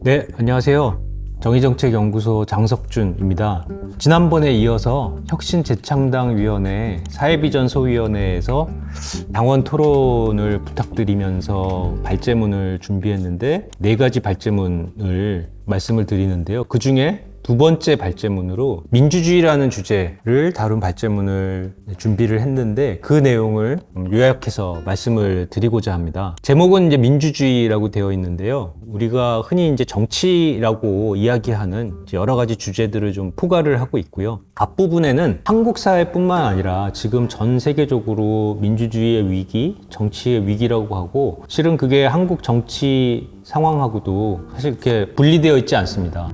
네, 안녕하세요. 정의정책연구소 장석준입니다. 지난번에 이어서 혁신재창당위원회 사회비전소위원회에서 당원 토론을 부탁드리면서 발제문을 준비했는데 4가지 발제문을 말씀을 드리는데요. 그 중에 두 번째 발제문으로 민주주의라는 주제를 다룬 발제문을 준비를 했는데 그 내용을 요약해서 말씀을 드리고자 합니다. 제목은 이제 민주주의라고 되어 있는데요. 우리가 흔히 이제 정치라고 이야기하는 여러 가지 주제들을 좀 포괄을 하고 있고요. 앞부분에는 한국 사회뿐만 아니라 지금 전 세계적으로 민주주의의 위기, 정치의 위기라고 하고 실은 그게 한국 정치 상황하고도 사실 이렇게 분리되어 있지 않습니다.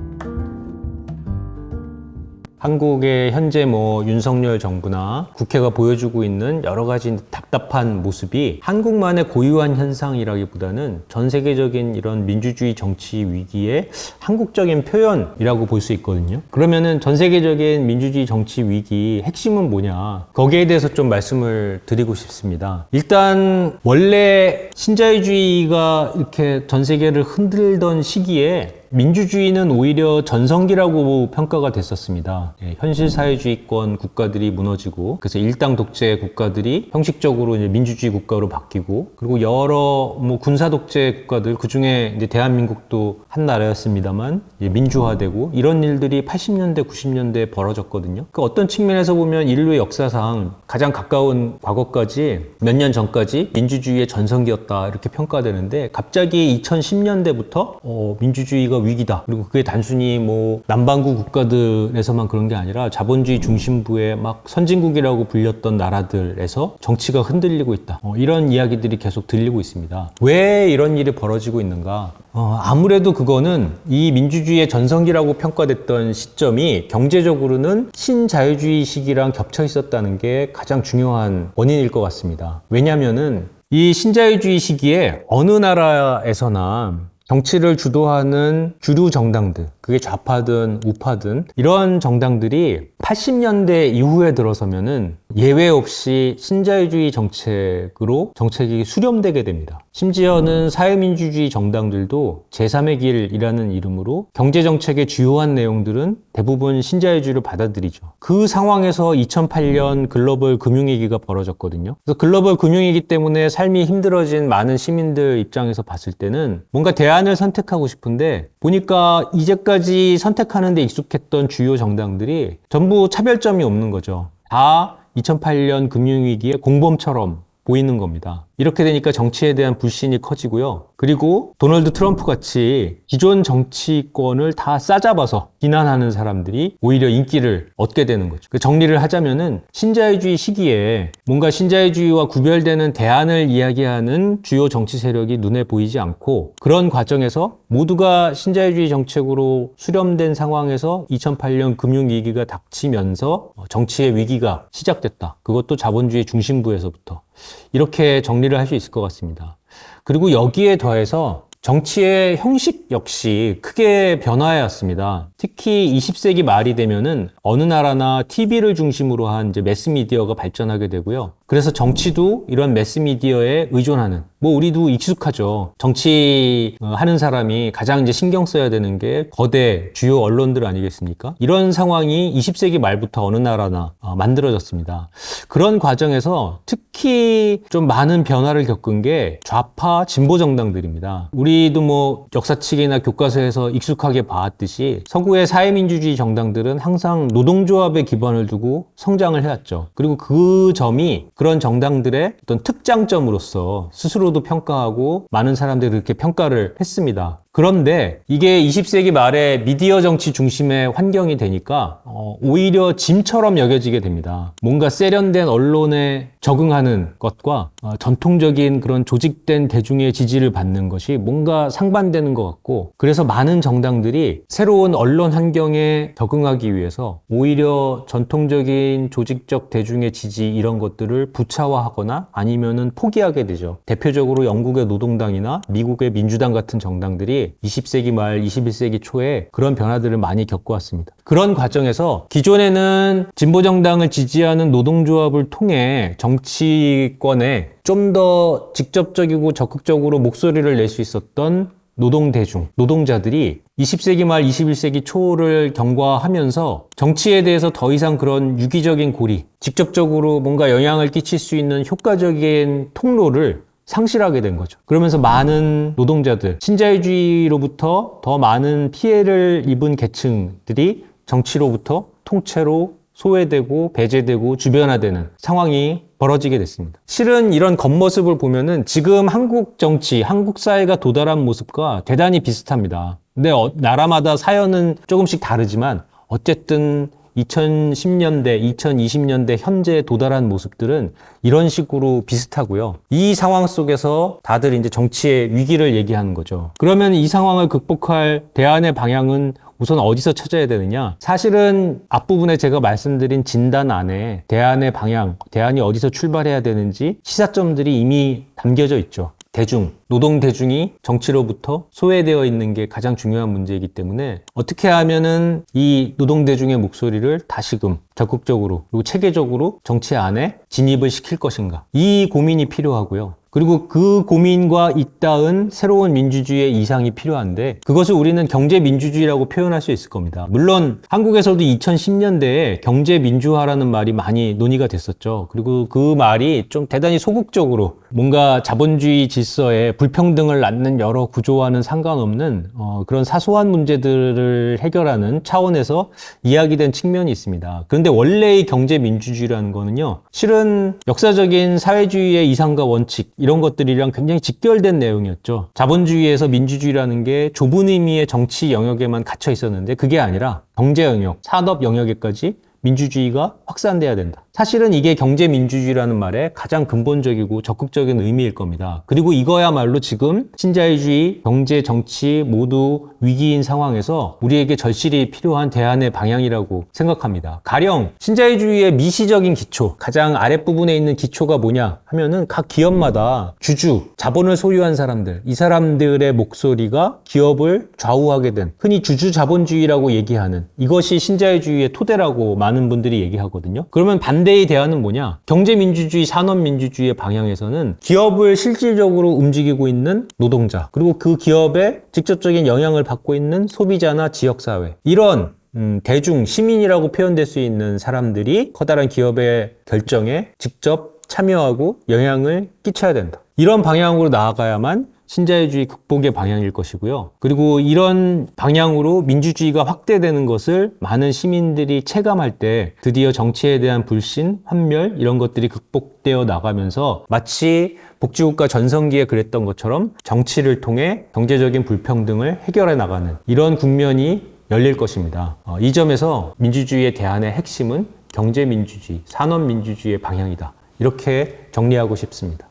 한국의 현재 윤석열 정부나 국회가 보여주고 있는 여러 가지 답답한 모습이 한국만의 고유한 현상이라기보다는 전 세계적인 이런 민주주의 정치 위기의 한국적인 표현이라고 볼 수 있거든요. 그러면은 전 세계적인 민주주의 정치 위기 핵심은 뭐냐? 거기에 대해서 좀 말씀을 드리고 싶습니다. 일단 원래 신자유주의가 이렇게 전 세계를 흔들던 시기에 민주주의는 오히려 전성기라고 평가가 됐었습니다. 현실 사회주의권 국가들이 무너지고 그래서 일당 독재 국가들이 형식적으로 이제 민주주의 국가로 바뀌고 그리고 여러 군사 독재 국가들 그중에 이제 대한민국도 한 나라였습니다만 이제 민주화되고 이런 일들이 80년대 90년대에 벌어졌거든요. 그 어떤 측면에서 보면 인류의 역사상 가장 가까운 과거까지 몇 년 전까지 민주주의의 전성기였다 이렇게 평가되는데 갑자기 2010년대부터 민주주의가 위기다. 그리고 그게 단순히 남반구 국가들에서만 그런 게 아니라 자본주의 중심부의 막 선진국이라고 불렸던 나라들에서 정치가 흔들리고 있다. 이런 이야기들이 계속 들리고 있습니다. 왜 이런 일이 벌어지고 있는가? 아무래도 그거는 이 민주주의의 전성기라고 평가됐던 시점이 경제적으로는 신자유주의 시기랑 겹쳐 있었다는 게 가장 중요한 원인일 것 같습니다. 왜냐면은 이 신자유주의 시기에 어느 나라에서나 정치를 주도하는 주류 정당들, 그게 좌파든 우파든 이런 정당들이 80년대 이후에 들어서면은 예외 없이 신자유주의 정책이 수렴되게 됩니다. 심지어는 사회민주주의 정당들도 제3의 길이라는 이름으로 경제정책의 주요한 내용들은 대부분 신자유주의를 받아들이죠. 그 상황에서 2008년 글로벌 금융위기가 벌어졌거든요. 그래서 글로벌 금융위기 때문에 삶이 힘들어진 많은 시민들 입장에서 봤을 때는 뭔가 대안을 선택하고 싶은데 보니까 이제까지 선택하는 데 익숙했던 주요 정당들이 전부 차별점이 없는 거죠. 다 2008년 금융위기의 공범처럼 보이는 겁니다. 이렇게 되니까 정치에 대한 불신이 커지고요. 그리고 도널드 트럼프 같이 기존 정치권을 다 싸잡아서 비난하는 사람들이 오히려 인기를 얻게 되는 거죠. 정리를 하자면은 신자유주의 시기에 뭔가 신자유주의와 구별되는 대안을 이야기하는 주요 정치 세력이 눈에 보이지 않고 그런 과정에서 모두가 신자유주의 정책으로 수렴된 상황에서 2008년 금융위기가 닥치면서 정치의 위기가 시작됐다. 그것도 자본주의 중심부에서부터. 이렇게 정리를 할 수 있을 것 같습니다. 그리고 여기에 더해서 정치의 형식 역시 크게 변화해 왔습니다. 특히 20세기 말이 되면은 어느 나라나 TV를 중심으로 한 이제 매스미디어가 발전하게 되고요. 그래서 정치도 이런 매스미디어에 의존하는, 우리도 익숙하죠. 정치 하는 사람이 가장 이제 신경 써야 되는 게 거대 주요 언론들 아니겠습니까? 이런 상황이 20세기 말부터 어느 나라나 만들어졌습니다. 그런 과정에서 특히 좀 많은 변화를 겪은 게 좌파 진보 정당들입니다. 우리도 역사책이나 교과서에서 익숙하게 봐왔듯이 서구의 사회민주주의 정당들은 항상 노동조합에 기반을 두고 성장을 해왔죠. 그리고 그 점이 그런 정당들의 어떤 특장점으로서 스스로도 평가하고 많은 사람들이 그렇게 평가를 했습니다. 그런데 이게 20세기 말에 미디어 정치 중심의 환경이 되니까 오히려 짐처럼 여겨지게 됩니다. 뭔가 세련된 언론에 적응하는 것과 전통적인 그런 조직된 대중의 지지를 받는 것이 뭔가 상반되는 것 같고 그래서 많은 정당들이 새로운 언론 환경에 적응하기 위해서 오히려 전통적인 조직적 대중의 지지 이런 것들을 부차화하거나 아니면은 포기하게 되죠. 대표적으로 영국의 노동당이나 미국의 민주당 같은 정당들이 20세기 말 21세기 초에 그런 변화들을 많이 겪어왔습니다. 그런 과정에서 기존에는 진보정당을 지지하는 노동조합을 통해 정치권에 좀 더 직접적이고 적극적으로 목소리를 낼 수 있었던 노동대중, 노동자들이 20세기 말 21세기 초를 경과하면서 정치에 대해서 더 이상 그런 유기적인 고리, 직접적으로 뭔가 영향을 끼칠 수 있는 효과적인 통로를 상실하게 된 거죠. 그러면서 많은 노동자들, 신자유주의로부터 더 많은 피해를 입은 계층들이 정치로부터 통째로 소외되고 배제되고 주변화되는 상황이 벌어지게 됐습니다. 실은 이런 겉모습을 보면은 지금 한국 정치, 한국 사회가 도달한 모습과 대단히 비슷합니다. 근데 나라마다 사연은 조금씩 다르지만 어쨌든 2010년대, 2020년대 현재 도달한 모습들은 이런 식으로 비슷하고요. 이 상황 속에서 다들 이제 정치의 위기를 얘기하는 거죠. 그러면 이 상황을 극복할 대안의 방향은 우선 어디서 찾아야 되느냐? 사실은 앞부분에 제가 말씀드린 진단 안에 대안의 방향, 대안이 어디서 출발해야 되는지 시사점들이 이미 담겨져 있죠. 대중, 노동 대중이 정치로부터 소외되어 있는 게 가장 중요한 문제이기 때문에 어떻게 하면은 이 노동 대중의 목소리를 다시금 적극적으로 그리고 체계적으로 정치 안에 진입을 시킬 것인가. 이 고민이 필요하고요. 그리고 그 고민과 잇따은 새로운 민주주의의 이상이 필요한데 그것을 우리는 경제민주주의라고 표현할 수 있을 겁니다. 물론 한국에서도 2010년대에 경제민주화라는 말이 많이 논의가 됐었죠. 그리고 그 말이 좀 대단히 소극적으로 뭔가 자본주의 질서에 불평등을 낳는 여러 구조와는 상관없는 그런 사소한 문제들을 해결하는 차원에서 이야기된 측면이 있습니다. 그런데 원래의 경제민주주의라는 거는요, 실은 역사적인 사회주의의 이상과 원칙 이런 것들이랑 굉장히 직결된 내용이었죠. 자본주의에서 민주주의라는 게 좁은 의미의 정치 영역에만 갇혀 있었는데 그게 아니라 경제 영역, 산업 영역에까지 민주주의가 확산돼야 된다. 사실은 이게 경제민주주의라는 말의 가장 근본적이고 적극적인 의미일 겁니다. 그리고 이거야말로 지금 신자유주의, 경제, 정치 모두 위기인 상황에서 우리에게 절실히 필요한 대안의 방향이라고 생각합니다. 가령 신자유주의의 미시적인 기초, 가장 아랫부분에 있는 기초가 뭐냐 하면은 각 기업마다 주주, 자본을 소유한 사람들, 이 사람들의 목소리가 기업을 좌우하게 된 흔히 주주자본주의라고 얘기하는 이것이 신자유주의의 토대라고 많은 분들이 얘기하거든요. 그러면 반대의 대안은 뭐냐? 경제민주주의, 산업민주주의의 방향에서는 기업을 실질적으로 움직이고 있는 노동자, 그리고 그 기업에 직접적인 영향을 받고 있는 소비자나 지역사회, 이런 대중, 시민이라고 표현될 수 있는 사람들이 커다란 기업의 결정에 직접 참여하고 영향을 끼쳐야 된다. 이런 방향으로 나아가야만 신자유주의 극복의 방향일 것이고요. 그리고 이런 방향으로 민주주의가 확대되는 것을 많은 시민들이 체감할 때 드디어 정치에 대한 불신, 환멸 이런 것들이 극복되어 나가면서 마치 복지국가 전성기에 그랬던 것처럼 정치를 통해 경제적인 불평등을 해결해 나가는 이런 국면이 열릴 것입니다. 이 점에서 민주주의의 대안의 핵심은 경제민주주의, 산업민주주의의 방향이다. 이렇게 정리하고 싶습니다.